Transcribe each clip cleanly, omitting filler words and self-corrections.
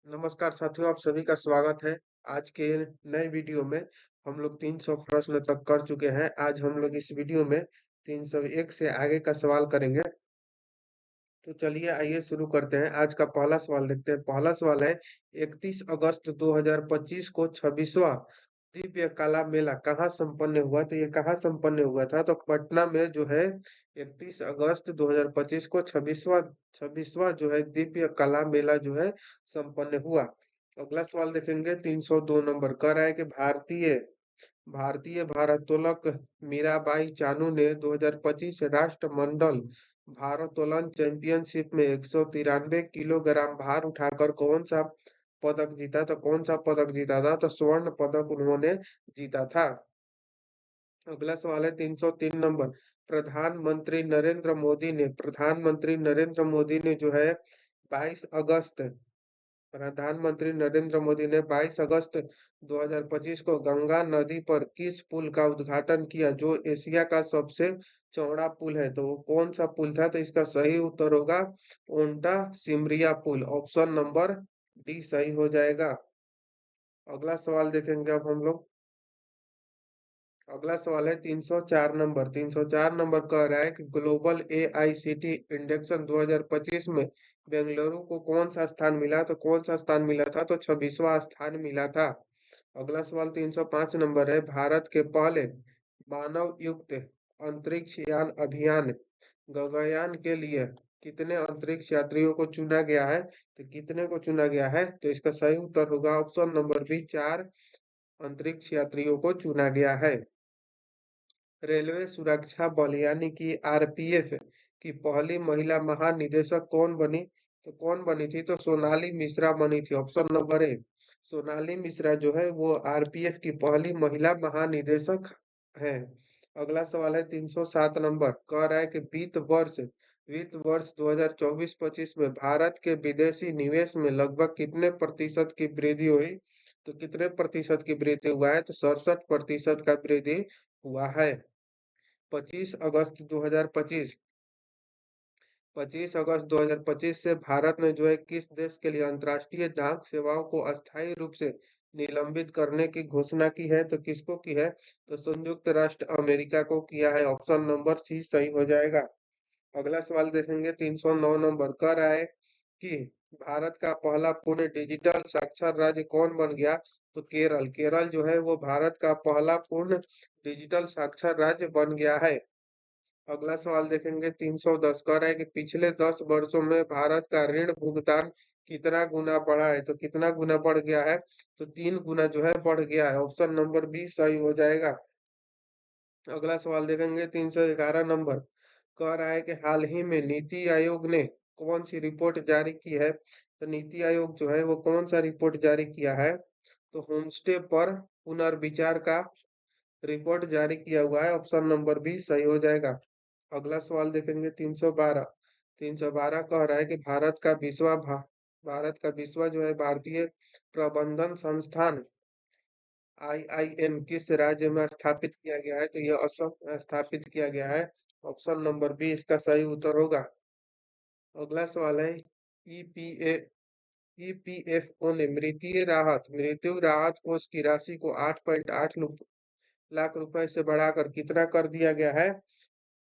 नमस्कार साथियों, आप सभी का स्वागत है। आज के नए वीडियो में हम लोग 300 प्रश्न तक कर चुके हैं। आज हम लोग इस वीडियो में 301 से आगे का सवाल करेंगे। तो चलिए आइए शुरू करते हैं। आज का पहला सवाल देखते हैं। पहला सवाल है 31 अगस्त 2025 को 26वां दिव्य कला मेला कहाँ संपन्न हुआ? तो ये कहाँ संपन्न हुआ था? तो पटना में जो है 31 अगस्त 2025 को 26वां जो है दिव्य कला मेला जो है संपन्न हुआ। अगला सवाल देखेंगे 302 नंबर। कह रहा है कि भारतीय भारतीय भारोत्तोलक मीराबाई चानू ने 2025 राष्ट्रमंडल भारोत्तोलन चैंपियनशिप में 193 किलोग्राम भार उठाकर कौन सा पदक जीता? तो कौन सा पदक जीता था? तो स्वर्ण पदक उन्होंने जीता था। अगला सवाल है 303 नंबर। प्रधानमंत्री नरेंद्र मोदी ने जो है 22 अगस्त प्रधानमंत्री नरेंद्र मोदी ने 22 अगस्त 2025 को गंगा नदी पर किस पुल का उद्घाटन किया जो एशिया का सबसे चौड़ा पुल है? तो वो कौन सा पुल था? तो इसका सही उत्तर होगा ओंटा सिमरिया पुल। ऑप्शन नंबर डी सही हो जाएगा। अगला सवाल देखेंगे अब हम लोग। अगला सवाल है 304 नंबर। 304 नंबर कह रहा है कि ग्लोबल एआईसीटी इंडेक्शन 2025 में बेंगलुरु को कौन सा स्थान मिला? तो कौन सा स्थान मिला था? तो 26वां स्थान मिला था। अगला सवाल 305 नंबर है। भारत के पहले मानव युक्त अंतरिक्ष यान अभियान गगनयान के लिए कितने अंतरिक्ष यात्रियों को चुना गया है? तो कितने को चुना गया है? तो इसका सही उत्तर होगा ऑप्शन नंबर बी, 4 अंतरिक्ष यात्रियों को चुना गया है। रेलवे सुरक्षा बल यानी कि आरपीएफ की पहली महिला महानिदेशक कौन बनी? तो कौन बनी थी? तो सोनाली मिश्रा बनी थी। Option number A, Sonali Mishra जो है वो आरपीएफ की पहली महिला महानिदेशक है। अगला सवाल है 307 नंबर। कह रहा है कि वित्त वर्ष 2024-25 में भारत के विदेशी निवेश में लगभग कितने प्रतिशत की वृद्धि हुई? तो कितने प्रतिशत की वृद्धि हुआ है? तो 67% का वृद्धि हुआ है। 25 अगस्त 2025 25 अगस्त 2025 से भारत ने जो है किस देश के लिए अंतर्राष्ट्रीय डाक सेवाओं को अस्थायी रूप से निलंबित करने की घोषणा की है? तो किसको की है? तो संयुक्त राष्ट्र अमेरिका को किया है। ऑप्शन नंबर सी सही हो जाएगा। अगला सवाल देखेंगे 309 नंबर। कह रहा है कि भारत का पहला पूर्ण डिजिटल साक्षर राज्य कौन बन गया? तो केरल। केरल जो है वो भारत का पहला पूर्ण डिजिटल साक्षर राज्य बन गया है। अगला सवाल देखेंगे 310। कह रहा है कि पिछले 10 वर्षों में भारत का ऋण भुगतान कितना गुना बढ़ा है? तो कितना गुना बढ़ गया है? तो 3 गुना जो है बढ़ गया है। ऑप्शन नंबर बी सही हो जाएगा। अगला सवाल देखेंगे 311 नंबर। कह रहा है कि हाल ही में नीति आयोग ने कौन सी रिपोर्ट जारी की है? तो नीति आयोग जो है वो कौन सा रिपोर्ट जारी किया है? तो होमस्टे पर पुनर्विचार का रिपोर्ट जारी किया हुआ है। ऑप्शन नंबर बी सही हो जाएगा। अगला सवाल देखेंगे 312। 312 कह रहा है कि भारत का विश्व जो है भारतीय प्रबंधन संस्थान आईआईएम किस राज्य में स्थापित किया गया है? तो यह असम में स्थापित किया गया है। ऑप्शन नंबर बी इसका सही उत्तर होगा। अगला सवाल है ईपीए ईपीएफओ ने मृत्यु राहत कोष की राशि को 8.8 लाख रुपए से बढ़ाकर कितना कर दिया गया है?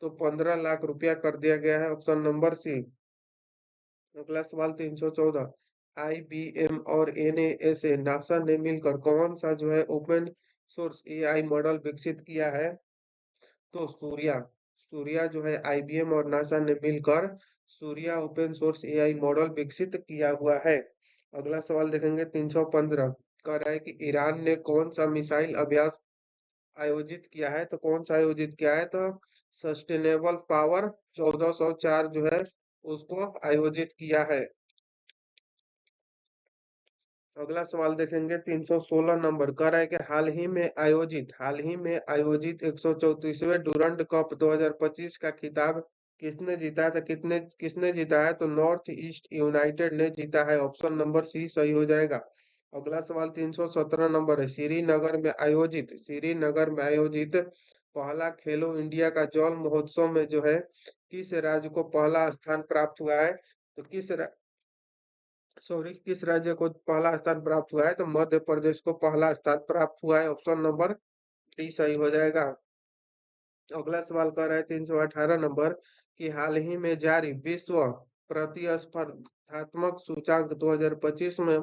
तो 15 लाख रुपया कर दिया गया है। Option number C. अगला सवाल 314। आईबीएम और एनएएसए नासा ने मिलकर कौन सा जो है ओपन सोर्स एआई मॉडल विकसित किया है? तो सूर्या। सूर्या जो है आईबीएम और नासा ने मिलकर Surya open source AI model विकसित किया हुआ है। अगला सवाल देखेंगे 315। कह रहा है कि ईरान ने कौन सा मिसाइल अभ्यास आयोजित किया है? तो कौन सा आयोजित किया है? तो सस्टेनेबल पावर 1404 जो है उसको आयोजित किया है। अगला सवाल देखेंगे 316 नंबर। कह रहा है कि हाल ही में आयोजित 134वें डूरंड कप 2025 का खिताब किसने जीता? था किसने जीता है? तो नॉर्थ ईस्ट यूनाइटेड ने जीता है। ऑप्शन नंबर सी सही हो जाएगा। अगला सवाल 317 नंबर है। श्रीनगर में आयोजित पहला खेलो इंडिया का जल महोत्सव में जो है किस राज्य को पहला स्थान प्राप्त हुआ है? तो सॉरी, किस राज्य को पहला स्थान प्राप्त हुआ है? तो मध्य प्रदेश को पहला स्थान प्राप्त हुआ है। ऑप्शन नंबर डी सही हो जाएगा। अगला सवाल कर रहा है 318 नंबर कि हाल ही में जारी विश्व प्रतिस्पर्धात्मक सूचांक 2025 में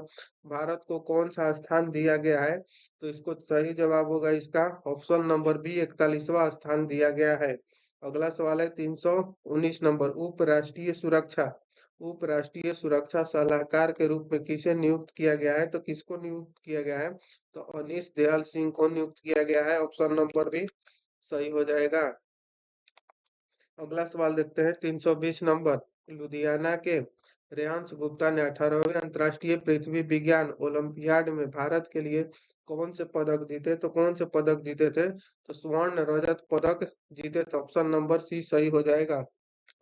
भारत को कौन सा स्थान दिया गया है? तो इसको सही जवाब होगा इसका ऑप्शन नंबर बी 41वां स्थान दिया गया है। अगला सवाल है 319 नंबर उपराष्ट्रीय सुरक्षा उपराष्ट्रीय सुरक्षा सलाहकार के रूप में किसे नियुक्त किया गया है? तो किसको नियुक्त किया गया है? तो अनिश दयाल सिंह को नियुक्त किया गया है। ऑप्शन नंबर बी सही हो जाएगा। अगला सवाल देखते हैं 320 नंबर लुधियाना के रेयांश गुप्ता ने 18वें अंतर्राष्ट्रीय पृथ्वी विज्ञान ओलंपियाड में भारत के लिए कौन से पदक जीते? तो कौन से पदक जीते थे? तो स्वर्ण रजत पदक जीते थे। ऑप्शन नंबर सी सही हो जाएगा।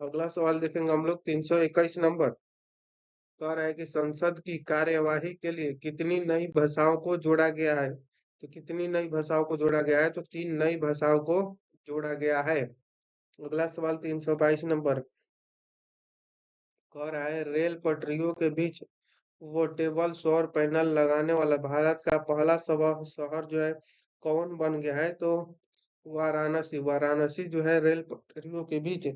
अगला सवाल देखेंगे हम लोग 321 नंबर कह रहा है कि संसद की कार्यवाही के लिए कितनी नई भाषाओं को जोड़ा गया है? तो कितनी नई भाषाओं को जोड़ा गया है? तो 3 नई भाषाओं को जोड़ा गया है। अगला सवाल 322 नंबर कह रहा है रेल पटरियों के बीच पोर्टेबल सौर पैनल लगाने वाला भारत का पहला शहर जो है कौन बन गया है? तो वाराणसी। वाराणसी जो है रेल पटरियों के बीच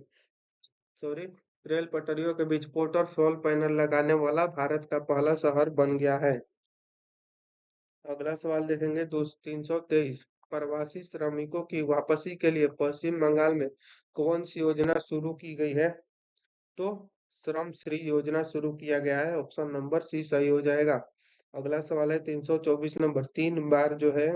सॉरी रेल पटरियों के बीच पोर्टर सोल पैनल लगाने वाला भारत का पहला शहर बन गया है। अगला सवाल देखेंगे 323 प्रवासी श्रमिकों की वापसी के लिए पश्चिम बंगाल में कौन सी योजना शुरू की गई है? तो श्रम श्री योजना शुरू किया गया है। ऑप्शन नंबर सी सही हो जाएगा। अगला सवाल है 324 नंबर 3 बार जो है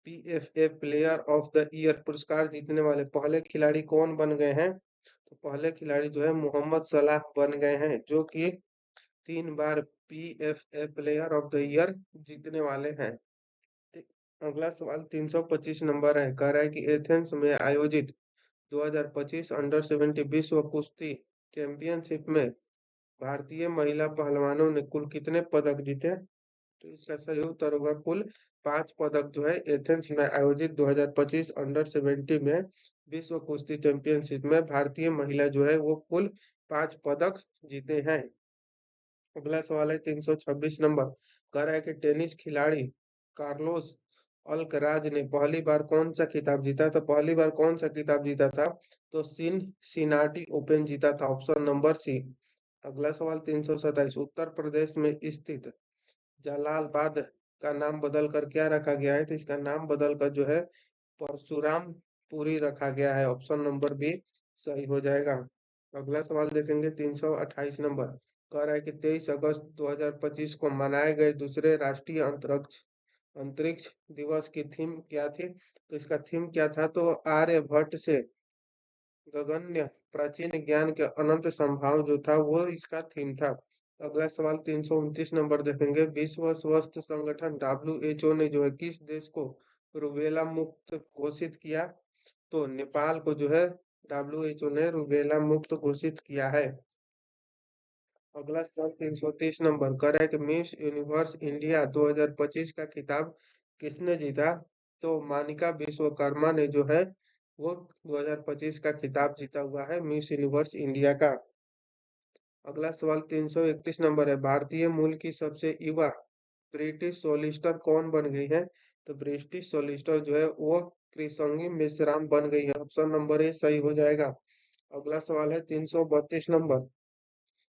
PFA player of the year पुरस्कार जीतने वाले पहले खिलाड़ी कौन बन गए हैं? तो पहले खिलाड़ी जो है मोहम्मद सलाह बन गए हैं, जो कि 3 बार PFA player of the year जीतने वाले हैं। ठीक। अगला सवाल 325 नंबर है कह रहा है कि एथेंस में आयोजित 2025 अंडर 70 विश्व कुश्ती चैंपियनशिप में भारतीय महिला पहलवानों ने कुल कितने पदक जीते? तो इसका सही उत्तर होगा कुल 5 पदक जो है एथेंस में आयोजित 2025 अंडर 70 में विश्व कुश्ती चैंपियनशिप में भारतीय महिला जो है वो कुल 5 पदक जीते हैं। अगला सवाल है 326 नंबर कह रहा है कि टेनिस खिलाड़ी कार्लोस अल्कराज ने पहली बार कौन सा खिताब जीता? तो पहली बार कौन सा खिताब जीता था? तो सिनाटी ओपन जीता था। Option number C. अगला सवाल 327 उत्तर प्रदेश में स्थित जलालाबाद का नाम बदल कर क्या रखा गया है? तो इसका नाम बदल कर जो है परशुराम पुरी रखा गया है। ऑप्शन नंबर बी सही हो जाएगा। अगला सवाल देखेंगे 328 नंबर कह रहा है कि 23 अगस्त 2025 को मनाए गए दूसरे राष्ट्रीय अंतरिक्ष अंतरिक्ष दिवस की थीम क्या थी? तो इसका थीम क्या था? तो आर्यभट्ट से गगनय प्राचीन ज्ञान के अनंत संभाव जो था वो इसका थीम था। अगला सवाल 329 नंबर देखेंगे विश्व स्वास्थ्य संगठन WHO ने जो है किस देश को रूबेला मुक्त घोषित किया? तो नेपाल को जो है WHO ने रूबेला मुक्त घोषित किया है। अगला सवाल 330 नंबर कर है कि मिस यूनिवर्स इंडिया 2025 का खिताब किसने जीता? तो मानिका विश्वकर्मा ने जो है वो 2025 का खिताब जीता हुआ है मिस यूनिवर्स इंडिया का। अगला सवाल 331 नंबर है भारतीय मूल की सबसे युवा ब्रिटिश सोलिस्टर कौन बन गई है? तो ब्रिटिश सोलिस्टर जो है वो कृषंगी मेश्राम बन गई है। ऑप्शन नंबर ए सही हो जाएगा। अगला सवाल है 332 नंबर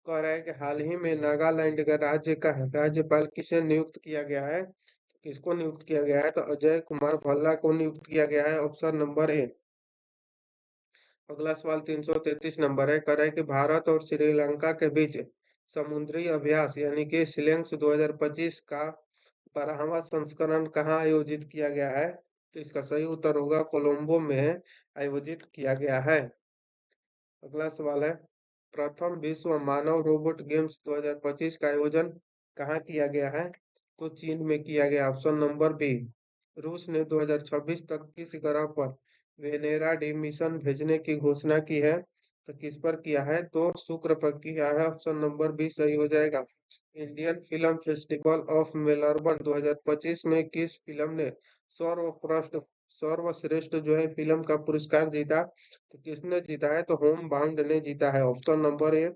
कह रहा है कि हाल ही में नागालैंड का राज्य का राज्यपाल किसे नियुक्त किया गया है? किसको नियुक्त किया गया है? तो अजय कुमार भल्ला को नियुक्त किया गया है। Option number A. अगला सवाल 333 नंबर है कह रहा है कि भारत और श्रीलंका के बीच समुद्री अभ्यास यानी कि शिलेंस 2025 का 12वां संस्करण कहाँ आयोजित किया गया है? तो इसका सही उत्तर होगा कोलंबो में आयोजित किया गया है। अगला सवाल है प्रथम विश्व मानव रोबोट गेम्स 2025 का आयोजन कहाँ किया गया है? तो चीन में किया गया। Option number B. रूस ने 2026 तक किस ग्रह पर वेनेरा डी मिशन भेजने की घोषणा की है? तो किस पर किया है? तो शुक्र पर किया है। ऑप्शन नंबर बी सही हो जाएगा। Indian film festival of Melbourne 2025 में किस फिल्म ने सर्वश्रेष्ठ सर्वश्रेष्ठ जो है फिल्म का पुरस्कार जीता? तो किसने जीता है? तो होम बाउंड ने जीता है। ऑप्शन नंबर ए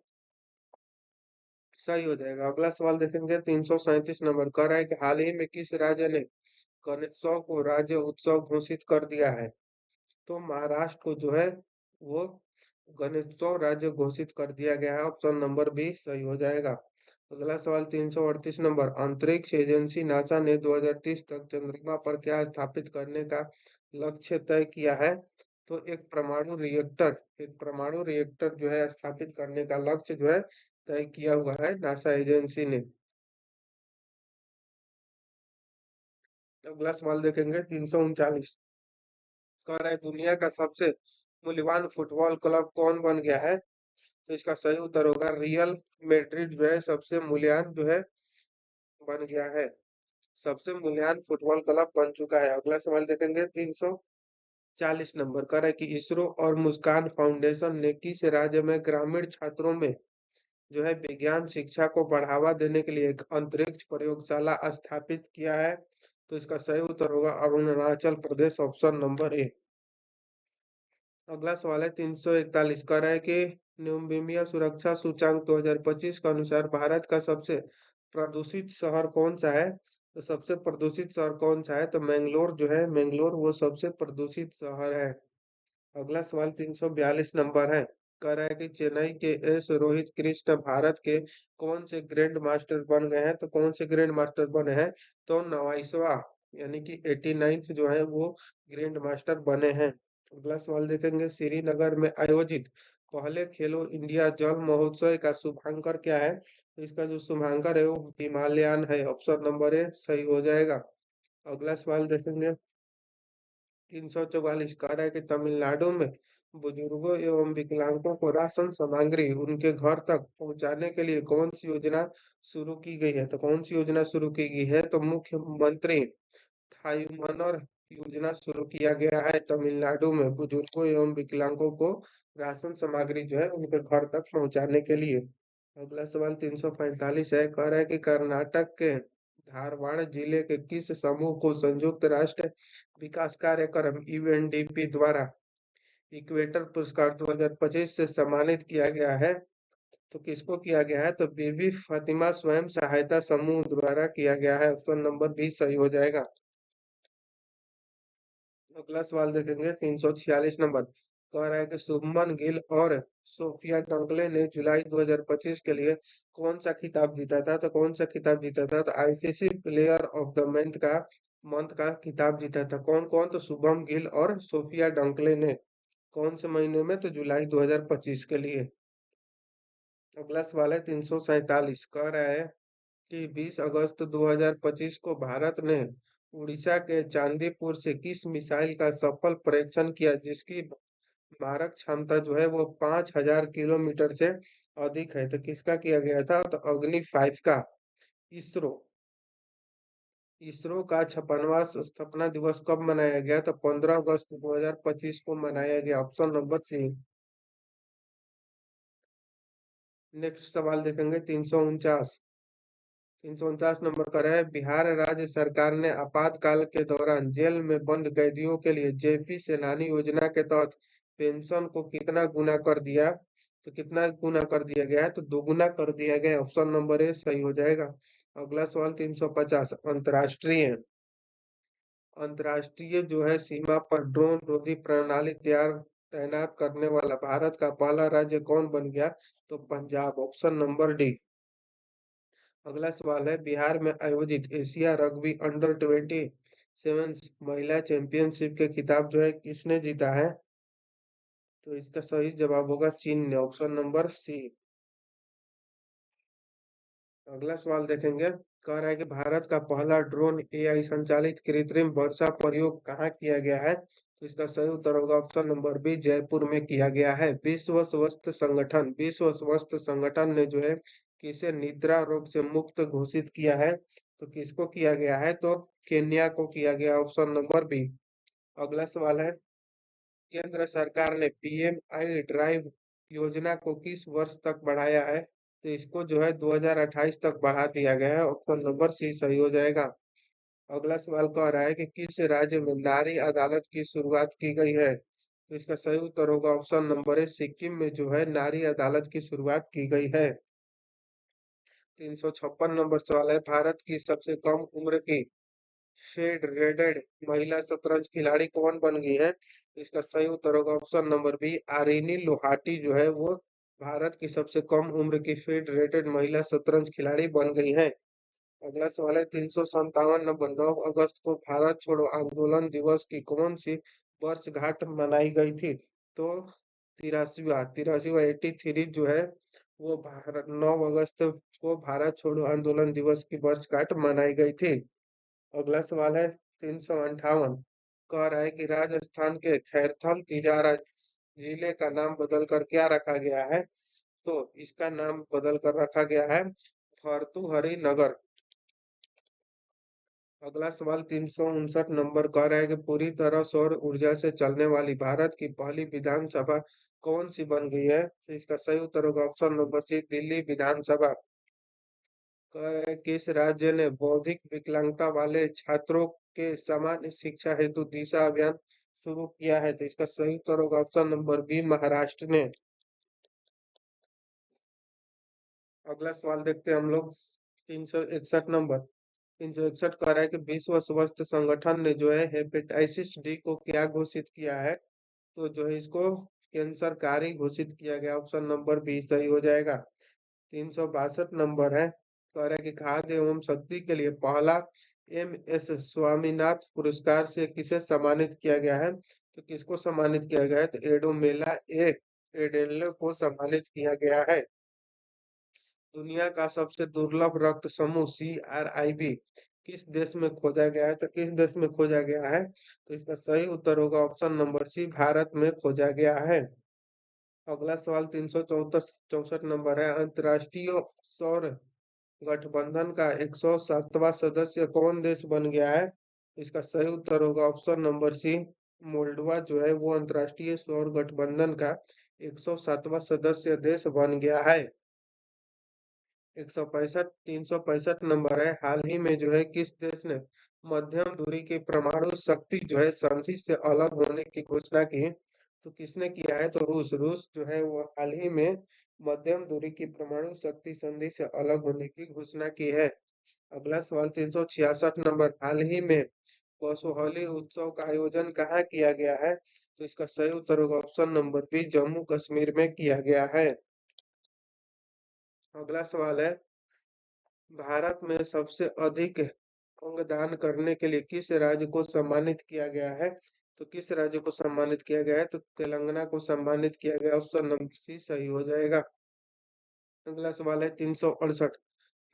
सही हो जाएगा। अगला सवाल देखेंगे 337 नंबर, कह रहा है कि हाल ही में किस राज्य ने गणेशोत्सव को राज्य उत्सव घोषित कर दिया है? तो महाराष्ट्र को जो है वो गणेशोत्सव राज्य घोषित कर दिया गया है। ऑप्शन नंबर बी सही हो जाएगा। अगला सवाल 338 नंबर, अंतरिक्ष एजेंसी नासा ने 2030 तक चंद्रमा पर क्या स्थापित करने का लक्ष्य तय किया है? तो एक परमाणु रिएक्टर जो है स्थापित करने का लक्ष्य जो है तय किया हुआ है नासा एजेंसी ने। अगला सवाल देखेंगे 339, कह रहा है दुनिया का सबसे मूल्यवान फुटबॉल क्लब कौन बन गया है? तो इसका सही उत्तर होगा रियल मैड्रिड जो है सबसे मूल्यवान जो है बन गया है, सबसे मूल्यवान फुटबॉल क्लब बन चुका है। अगला सवाल देखेंगे 340 नंबर, कर है कि इसरो और मुस्कान फाउंडेशन ने किस राज्य में ग्रामीण छात्रों में जो है विज्ञान शिक्षा को बढ़ावा देने के लिए एक अंतरिक्ष प्रयोगशाला स्थापित किया है? तो इसका सही उत्तर होगा Arunachal Pradesh, option number A. अगला सवाल है 341, कह रहा है कि न्यूमीबिया सुरक्षा सूचांक 2025 के अनुसार भारत का सबसे प्रदूषित शहर कौन सा है? तो सबसे प्रदूषित शहर कौन सा है? तो मैंगलोर जो है, मैंगलोर वो सबसे प्रदूषित शहर है। अगला सवाल 342 नंबर है, कह रहा है कि चेन्नई के एस रोहित कृष्ण भारत के कौन से ग्रैंड मास्टर बन गए हैं? तो कौन से ग्रैंड मास्टर बने हैं? तो 29वां यानी कि 89th जो है वो ग्रैंड मास्टर बने हैं। अगला सवाल देखेंगे श्रीनगर में आयोजित पहले खेलो इंडिया जल महोत्सव का शुभांकर क्या है? तो इसका जो शुभांकर है वो हिमालयन है, ऑप्शन नंबर ए सही हो जाएगा। अगला सवाल देखेंगे 344, कह रहा है कि तमिलनाडु में बुजुर्गों एवं विकलांगों को राशन सामग्री उनके घर तक पहुंचाने के लिए कौन सी योजना शुरू की गई है? तो कौन सी योजना शुरू की गई है? तो मुख्यमंत्री थायुमनर योजना शुरू किया गया है तमिलनाडु में बुजुर्गों एवं विकलांगों को राशन सामग्री जो है उनके घर तक पहुंचाने के लिए। अगला सवाल 345 है, कह रहा है कि कर्नाटक के धारवाड़ जिले के किस समूह को संयुक्त राष्ट्र विकास कार्यक्रम यूएनडीपी द्वारा इक्वेटर पुरस्कार 2025 से सम्मानित किया गया है? तो किसको किया गया है? तो बीबी फातिमा स्वयं सहायता समूह द्वारा किया गया है, ऑप्शन नंबर बी सही हो जाएगा। अगला सवाल देखेंगे 346 नंबर, कह रहा है कि शुभमन गिल और सोफिया डंकले ने जुलाई 2025 के लिए कौन सा खिताब जीता था? तो कौन सा खिताब जीता था? तो ICC player of the month का खिताब जीता था। कौन कौन? तो शुभम गिल और सोफिया डंकले ने। कौन से महीने में? तो जुलाई 2025 के लिए। अगला सवाल है 347, कह रहा है कि 20 अगस्त 2025 को भारत ने उड़ीसा के चांदीपुर से किस मिसाइल का सफल परीक्षण किया जिसकी मारक क्षमता जो है वो 5000 किलोमीटर से अधिक है? तो किसका किया गया था? तो अग्नि 5 का। इसरो इसरो का 56वां स्थापना दिवस कब मनाया गया? तो 15 अगस्त 2025 को मनाया गया, ऑप्शन नंबर सी। नेक्स्ट सवाल देखेंगे 349 नंबर पर है, बिहार राज्य सरकार ने आपातकाल के दौरान जेल में बंद कैदियों के लिए जेपी सेनानी योजना के तहत पेंशन को कितना गुना कर दिया? तो कितना गुना कर दिया गया है? तो दोगुना कर दिया गया, ऑप्शन नंबर ए सही हो जाएगा। अगला सवाल 350, अंतर्राष्ट्रीय अंतर्राष्ट्रीय जो है सीमा पर ड्रोन रोधी प्रणाली तैनात करने वाला भारत का पहला राज्य कौन बन गया? तो पंजाब, ऑप्शन नंबर डी। अगला सवाल है, बिहार में आयोजित एशिया रग्बी अंडर 27 महिला चैंपियनशिप के खिताब जो है किसने जीता है? तो इसका सही जवाब होगा चीन ने, ऑप्शन नंबर सी। अगला सवाल देखेंगे, कह रहा है कि भारत का पहला ड्रोन एआई संचालित कृत्रिम वर्षा प्रयोग कहाँ किया गया है? तो इसका सही उत्तर होगा ऑप्शन नंबर बी, जयपुर में किया गया है। विश्व स्वास्थ्य संगठन ने जो है किसे निद्रा रोग से मुक्त घोषित किया है? तो किसको किया गया है? तो केन्या को किया गया, ऑप्शन नंबर बी। अगला सवाल है, केंद्र सरकार ने पीएमआई ड्राइव योजना को किस वर्ष तक बढ़ाया है? तो इसको जो है 2028 तक बढ़ा दिया गया है, ऑप्शन नंबर सी सही हो जाएगा। अगला सवाल कह रहा है कि किस राज्य में नारी अदालत की शुरुआत की गई है? तो इसका सही उत्तर होगा ऑप्शन नंबर ए, सिक्किम में जो है नारी अदालत की शुरुआत की गई है। 356 नंबर सवाल है, भारत की सबसे कम उम्र की फेडरेटेड महिला शतरंज खिलाड़ी कौन बन गई है? इसका सही उत्तर होगा ऑप्शन नंबर बी, आरिनी लोहाटी जो है वो भारत की सबसे कम उम्र की फेडरेटेड महिला शतरंज खिलाड़ी बन गई है। अगला सवाल है 357 नंबर, 9 अगस्त को भारत छोड़ो आंदोलन दिवस की कौन सी वर्षगांठ मनाई गई थी? तो तिरासीवा तिरासीवा 83 जो है वो भारत 9 अगस्त को भारत छोड़ो आंदोलन दिवस की वर्षगांठ मनाई गई थी। अगला सवाल है 358, कह रहा है कि राजस्थान के खैरथल तिजारा जिले का नाम बदलकर क्या रखा गया है? तो इसका नाम बदल कर रखा गया है भर्तृहरि नगर। अगला सवाल 359 नंबर कह रहा है कि पूरी तरह सौर ऊर्जा से चलने वाली भारत की पहली विधानसभा कौन सी बन गई है? तो इसका सही उत्तर होगा ऑप्शन नंबर सी, दिल्ली विधानसभा। कह रहे हैं किस राज्य ने बौद्धिक विकलांगता वाले छात्रों के सामान्य शिक्षा हेतु दिशा अभियान शुरू किया है? तो इसका सही उत्तर होगा ऑप्शन नंबर बी, महाराष्ट्र ने। अगला सवाल देखते हैं हम लोग 361 नंबर। 361 कह रहा है कि विश्व स्वास्थ्य संगठन ने जो है हेपेटाइटिस डी को क्या घोषित किया है? तो जो है इसको कैंसरकारी घोषित किया गया, ऑप्शन नंबर बी सही हो जाएगा। 362 नंबर है, कह रहा है कि खाद्य एवं शक्ति के लिए पहला एम एस स्वामीनाथन पुरस्कार से किसे सम्मानित किया गया है? तो किसको सम्मानित किया गया है? तो एडोमेला ए एडेल्ले को सम्मानित किया गया है। दुनिया का सबसे दुर्लभ रक्त समूह CRIB किस देश में खोजा गया है? तो किस देश में खोजा गया है? तो इसका सही उत्तर होगा ऑप्शन नंबर सी, भारत में खोजा गया है। अगला सवाल 364 नंबर है, अंतर्राष्ट्रीय सौर गठबंधन का 107वां सदस्य कौन देश बन गया है? इसका सही उत्तर होगा ऑप्शन नंबर सी, मोल्डोवा जो है वो अंतर्राष्ट्रीय सौर गठबंधन का 107वां सदस्य देश बन गया है। 165 365 नंबर है, हाल ही में जो है किस देश ने मध्यम दूरी की परमाणु शक्ति जो है संधि से अलग होने की घोषणा की? तो किसने किया है? तो रूस जो है वो हाल ही में मध्यम दूरी की परमाणु शक्ति संधि से अलग होने की घोषणा की है। अगला सवाल 366 नंबर, हाल ही में पशुहली उत्सव का आयोजन कहाँ किया गया है? तो इसका सही उत्तर होगा option number B, Jammu Kashmir में किया गया है। अगला सवाल है, भारत में सबसे अधिक अंगदान करने के लिए किस राज्य को सम्मानित किया गया है? तो किस राज्य को सम्मानित किया गया है? तो तेलंगाना को सम्मानित किया गया, ऑप्शन नंबर सी सही हो जाएगा। अगला सवाल है 368,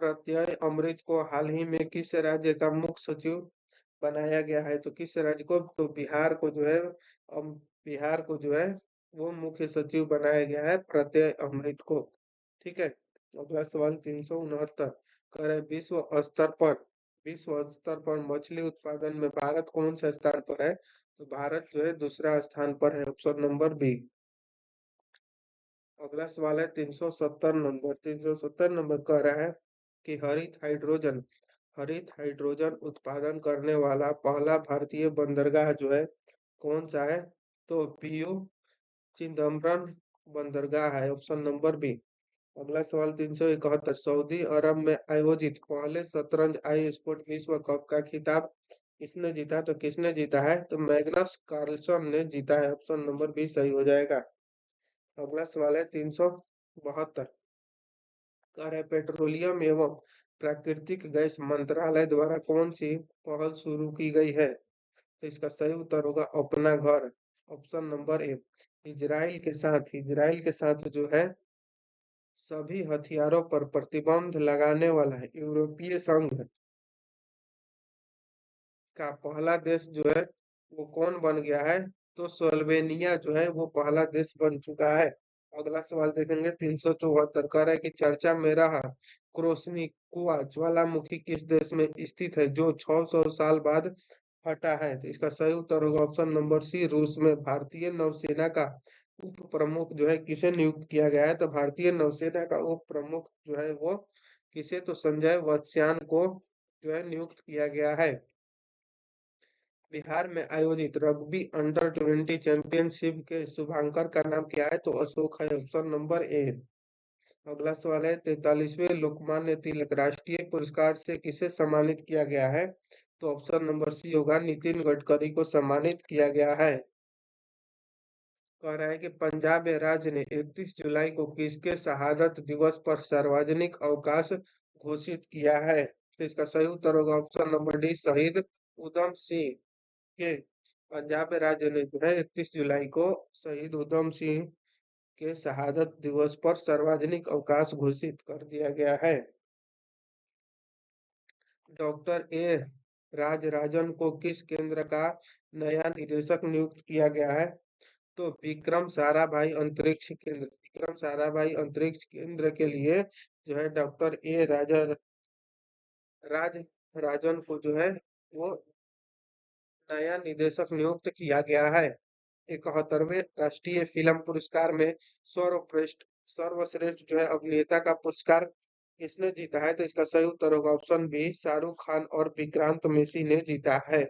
प्रत्यय अमृत को हाल ही में किस राज्य का मुख्य सचिव बनाया गया है? तो किस राज्य को? तो बिहार को जो है बिहार को जो है वो मुख्य सचिव बनाया गया है प्रत्यय अमृत को। ठीक है। अगला सवाल 369 कह रहे विश्व स्तर पर मछली उत्पादन में भारत कौन सा स्थान पर है? तो भारत जो है दूसरा स्थान पर है, ऑप्शन नंबर बी। अगला सवाल है 370 नंबर कह रहा है कि हरित हाइड्रोजन उत्पादन करने वाला पहला भारतीय बंदरगाह जो है कौन सा है? तो पीयू चिदम्बरम बंदरगाह है, ऑप्शन नंबर बी। अगला सवाल 371, सऊदी अरब में आयोजित पहले शतरंज आई स्पोर्ट विश्व कप का खिताब किसने जीता? तो किसने जीता है? तो मैग्नस कार्लसन ने जीता है, ऑप्शन नंबर बी सही हो जाएगा। अगला सवाल है 372, कह रहे पेट्रोलियम एवं प्राकृतिक गैस मंत्रालय द्वारा कौन सी पहल शुरू की गई है? तो इसका सही उत्तर होगा अपना घर, ऑप्शन नंबर ए। इजराइल के साथ जो है सभी हथियारों पर प्रतिबंध लगाने वाला है यूरोपीय संघ का पहला देश जो है वो कौन बन गया है? तो स्लोवेनिया जो है वो पहला देश बन चुका है। अगला सवाल देखेंगे 374, कह रहा है कि चर्चा में रहा क्रोसनी कुआ ज्वालामुखी किस देश में स्थित है जो 600 साल बाद फटा है? तो इसका सही उत्तर होगा ऑप्शन नंबर सी, रूस में। भारतीय नौसेना का उप प्रमुख जो है किसे नियुक्त किया गया है? तो भारतीय नौसेना का उप प्रमुख जो है वो किसे? तो संजय वत्स्यान को जो है नियुक्त किया गया है। बिहार में आयोजित रग्बी अंडर 20 चैंपियनशिप के शुभांकर का नाम क्या है? तो अशोक है, ऑप्शन नंबर ए। अगला सवाल है 43वें लोकमान्य तिलक राष्ट्रीय पुरस्कार से किसे सम्मानित किया गया है? तो ऑप्शन नंबर सी होगा, नितिन गडकरी को सम्मानित किया गया है। कह रहा है कि पंजाब राज्य ने 31 जुलाई को किसके शहादत दिवस पर सार्वजनिक अवकाश घोषित किया है? तो इसका सही उत्तर होगा ऑप्शन नंबर डी, शहीद उधम सिंह के। पंजाब राज्य ने जो है 31 जुलाई को शहीद उधम सिंह के शहादत दिवस पर सार्वजनिक अवकाश घोषित कर दिया गया है। डॉक्टर ए राजराजन को किस केंद्र का नया निदेशक नियुक्त किया गया है? तो विक्रम साराभाई अंतरिक्ष केंद्र, विक्रम साराभाई अंतरिक्ष केंद्र के लिए जो है डॉक्टर ए राजा राज राजन को जो है वो नया निदेशक नियुक्त किया गया है। 71वें राष्ट्रीय फिल्म पुरस्कार में सर्वश्रेष्ठ सर्वश्रेष्ठ जो है अभिनेता का पुरस्कार किसने जीता है? तो इसका सही उत्तर होगा ऑप्शन बी, शाहरुख खान और विक्रांत मैसी ने जीता है।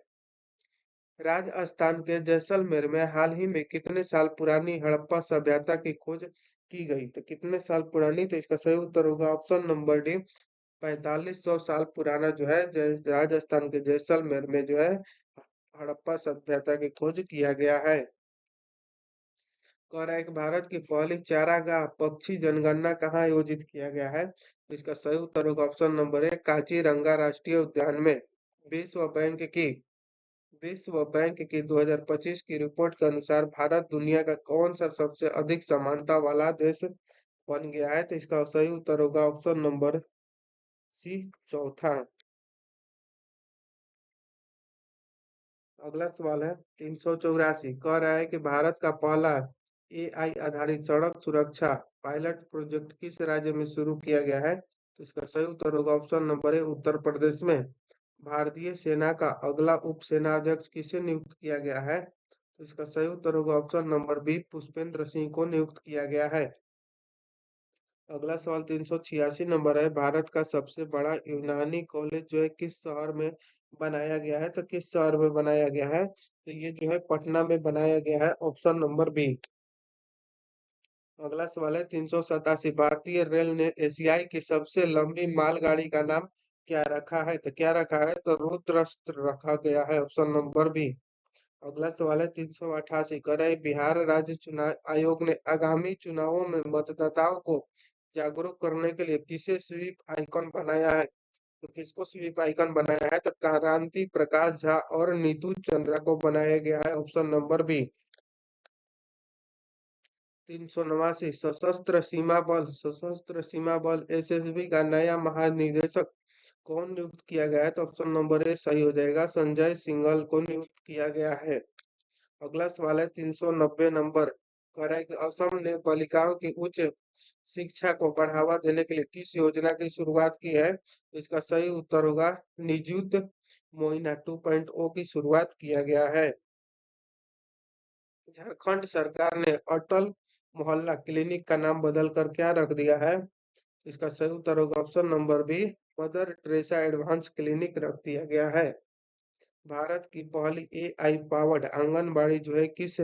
राजस्थान के जैसलमेर में हाल ही में कितने साल पुरानी हड़प्पा सभ्यता की खोज की गई? तो कितने साल पुरानी? तो इसका सही उत्तर होगा ऑप्शन नंबर डी, 4500 साल पुराना जो है राजस्थान के जैसलमेर में जो है हड़प्पा सभ्यता की खोज किया गया है। कह रहा है कि भारत की पहली चारागाह पक्षी जनगणना कहाँ आयोजित किया गया है? तो इसका सही उत्तर होगा ऑप्शन नंबर ए, काजीरंगा राष्ट्रीय उद्यान में। विश्व बैंक की विश्व बैंक की 2025 की रिपोर्ट के अनुसार भारत दुनिया का कौन सा सबसे अधिक समानता वाला देश बन गया है? तो इसका सही उत्तर होगा ऑप्शन नंबर सी, चौथा। अगला सवाल है 384, कह रहा है कि भारत का पहला एआई आधारित सड़क सुरक्षा पायलट प्रोजेक्ट किस राज्य में शुरू किया गया है? तो इसका सही उत्तर होगा option number A, Uttar Pradesh में। भारतीय सेना का अगला उप सेनाध्यक्ष किसे नियुक्त किया गया है? तो इसका सही उत्तर होगा option number B, Pushpendra Singh को नियुक्त किया गया है। अगला सवाल 386 नंबर है, भारत का सबसे बड़ा यूनानी कॉलेज जो है किस शहर में बनाया गया है? तो किस शहर में बनाया गया है? तो ये जो है पटना में बनाया गया है, ऑप्शन नंबर बी। अगला सवाल है 387, भारतीय रेल ने एशियाई की सबसे लंबी मालगाड़ी का नाम क्या रखा है? तो क्या रखा है? तो रुद्रस्त्र रखा गया है, ऑप्शन नंबर बी। अगला सवाल है 388, करे बिहार राज्य चुनाव आयोग ने आगामी चुनावों में मतदाताओं को जागरूक करने के लिए किसे स्वीप आइकॉन बनाया है? तो किसको स्वीप आइकॉन बनाया है? तो क्रांति प्रकाश झा और नीतू चंद्रा को बनाया गया है, ऑप्शन नंबर बी। 389, सशस्त्र सीमा बल एसएसबी का नया महानिदेशक कौन नियुक्त किया गया है? तो ऑप्शन नंबर ए सही हो जाएगा, संजय सिंघल को नियुक्त किया गया है। अगला सवाल है 390 नंबर, कह रहा है कि असम ने बालिकाओं की उच्च शिक्षा को बढ़ावा देने के लिए किस योजना की शुरुआत की है? तो इसका सही उत्तर होगा, निजुत मोइना 2.0 की शुरुआत किया गया है। झारखंड सरकार ने अटल मोहल्ला क्लिनिक का नाम बदलकर क्या रख दिया है? इसका सही उत्तर होगा option number B, Mother Teresa advance clinic रख दिया गया है। भारत की पहली एआई पावर्ड आंगनबाड़ी जो है किस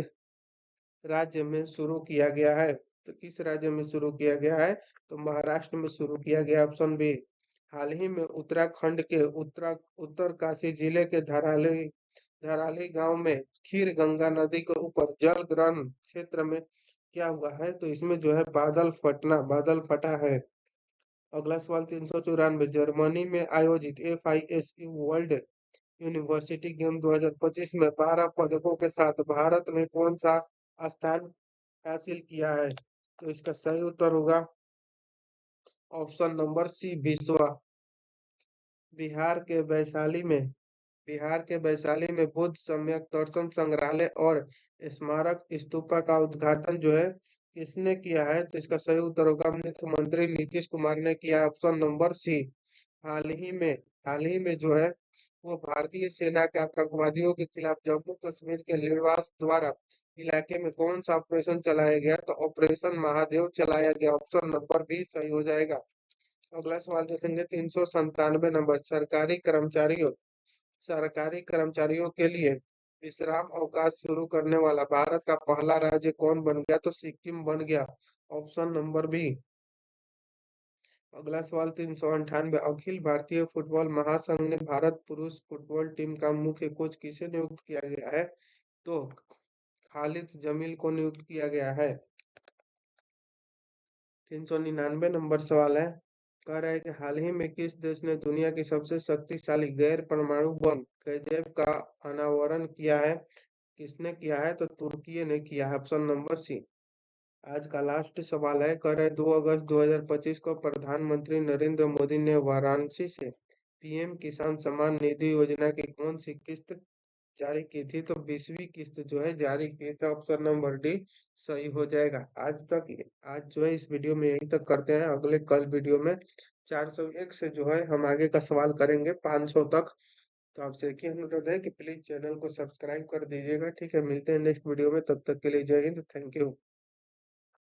राज्य में शुरू किया गया है? तो किस राज्य में शुरू किया गया है? तो महाराष्ट्र में शुरू किया गया, ऑप्शन बी। हाल ही में उत्तराखंड के उत्तरकाशी जिले के धराली धराली गांव में खीर गंगा नदी के ऊपर जल ग्रहण क्षेत्र में क्या हुआ है? तो इसमें जो है बादल फटा है। अगला सवाल 394, जर्मनी में आयोजित FISU वर्ल्ड यूनिवर्सिटी गेम 2025 में 12 पदकों के साथ भारत ने कौन सा स्थान हासिल किया है? तो इसका सही उत्तर होगा ऑप्शन नंबर सी, विश्वा। बिहार के वैशाली में बिहार के वैशाली में बुद्ध सम्यक दर्शन संग्रहालय और स्मारक स्तूपा का उद्घाटन जो है किसने किया है? तो इसका सही उत्तर होगा मुख्यमंत्री नीतीश कुमार ने किया, ऑप्शन नंबर सी। हाल ही में हाल ही में जो है वो भारतीय सेना के आतंकवादियों के खिलाफ जम्मू कश्मीर के लिबास द्वारा इलाके में कौन सा ऑपरेशन चलाया गया? तो ऑपरेशन महादेव चलाया गया, ऑप्शन नंबर बी सही हो जाएगा। अगला सवाल देखेंगे 397 नंबर, सरकारी कर्मचारियों के लिए विश्राम अवकाश शुरू करने वाला भारत का पहला राज्य कौन बन गया? तो सिक्किम बन गया, ऑप्शन नंबर बी। अगला सवाल 398। अखिल भारतीय फुटबॉल महासंघ ने भारत पुरुष फुटबॉल टीम का मुख्य कोच किसे नियुक्त किया गया है? तो खालिद जमील को नियुक्त किया गया है। 399 नंबर सवाल है, कह रहा है कि हाल ही में किस देश ने दुनिया की सबसे शक्तिशाली गैर परमाणु बम गैजेब का अनावरण किया है? किसने किया है? तो तुर्की ने किया है, ऑप्शन नंबर सी। आज का लास्ट सवाल है, कह रहे 2 अगस्त 2025 को प्रधानमंत्री नरेंद्र मोदी ने वाराणसी से पीएम किसान सम्मान निधि योजना की कौन सी किस्त जारी की थी? तो 20वीं किस्त जो है जारी की थी, ऑप्शन नंबर डी सही हो जाएगा। आज जो है इस वीडियो में यहीं तक करते हैं। अगले कल वीडियो में 401 से जो है हम आगे का सवाल करेंगे 500 तक। तो आपसे एक ही अनुरोध है कि प्लीज चैनल को सब्सक्राइब कर दीजिएगा। ठीक है, मिलते हैं नेक्स्ट वीडियो में, तब तक के लिए जय हिंद, थैंक यू।